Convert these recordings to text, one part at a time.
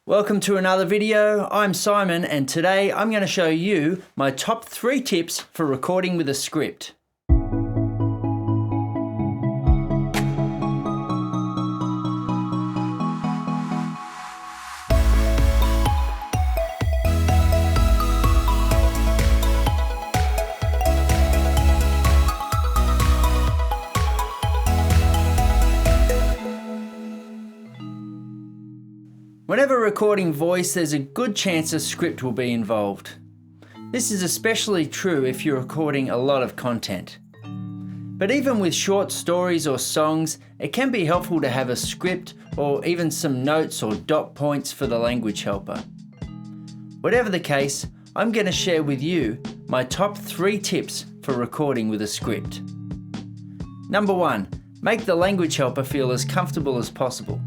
Welcome to another video. I'm Simon and today I'm going to show you my top 3 tips for recording with a script. Whenever recording voice, there's a good chance a script will be involved. This is especially true if you're recording a lot of content. But even with short stories or songs, it can be helpful to have a script or even some notes or dot points for the language helper. Whatever the case, I'm going to share with you my top 3 tips for recording with a script. Number 1, make the language helper feel as comfortable as possible.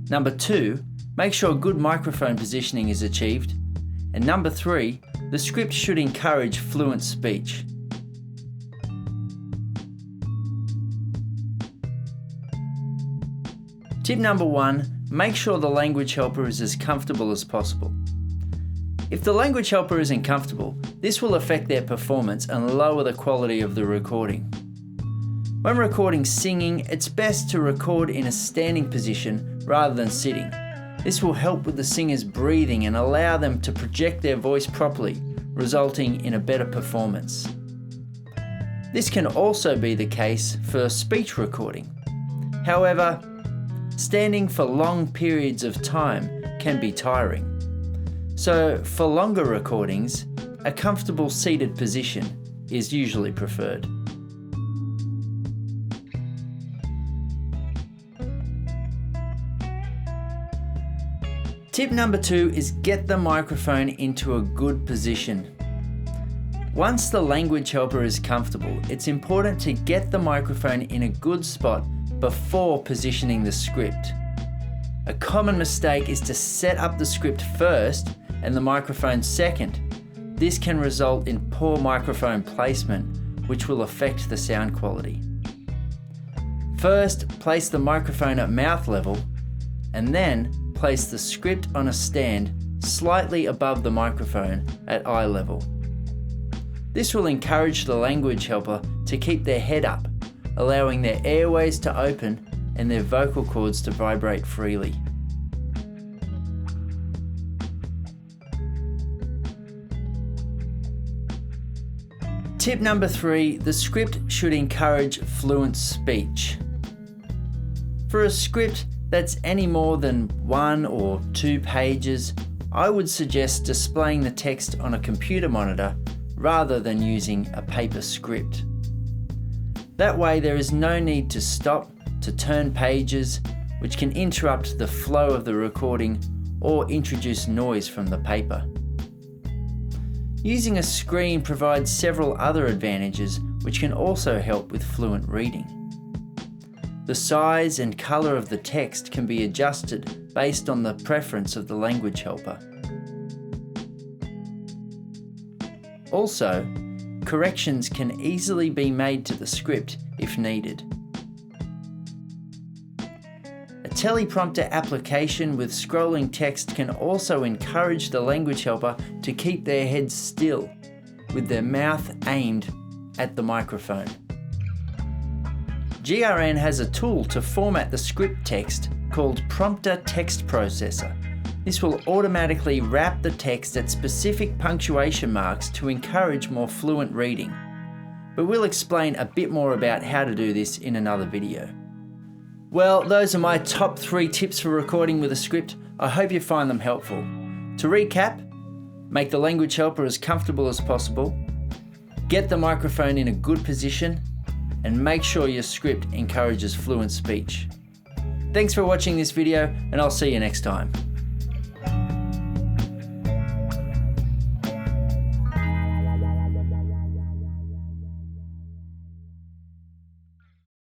Number 2, make sure good microphone positioning is achieved. And number 3, the script should encourage fluent speech. Tip number 1, make sure the language helper is as comfortable as possible. If the language helper isn't comfortable, this will affect their performance and lower the quality of the recording. When recording singing, it's best to record in a standing position rather than sitting. This will help with the singer's breathing and allow them to project their voice properly, resulting in a better performance. This can also be the case for speech recording. However, standing for long periods of time can be tiring. So for longer recordings, a comfortable seated position is usually preferred. Tip number 2 is get the microphone into a good position. Once the language helper is comfortable, it's important to get the microphone in a good spot before positioning the script. A common mistake is to set up the script first and the microphone second. This can result in poor microphone placement, which will affect the sound quality. First, place the microphone at mouth level, and then place the script on a stand slightly above the microphone at eye level. This will encourage the language helper to keep their head up, allowing their airways to open and their vocal cords to vibrate freely. Tip number 3, the script should encourage fluent speech. For a script that's any more than 1 or 2 pages, I would suggest displaying the text on a computer monitor rather than using a paper script. That way there is no need to stop to turn pages, which can interrupt the flow of the recording or introduce noise from the paper. Using a screen provides several other advantages which can also help with fluent reading. The size and colour of the text can be adjusted based on the preference of the language helper. Also, corrections can easily be made to the script if needed. A teleprompter application with scrolling text can also encourage the language helper to keep their heads still, with their mouth aimed at the microphone. GRN has a tool to format the script text called Prompter Text Processor. This will automatically wrap the text at specific punctuation marks to encourage more fluent reading. But we'll explain a bit more about how to do this in another video. Well, those are my top 3 tips for recording with a script. I hope you find them helpful. To recap, make the language helper as comfortable as possible, get the microphone in a good position, and make sure your script encourages fluent speech. Thanks for watching this video, and I'll see you next time.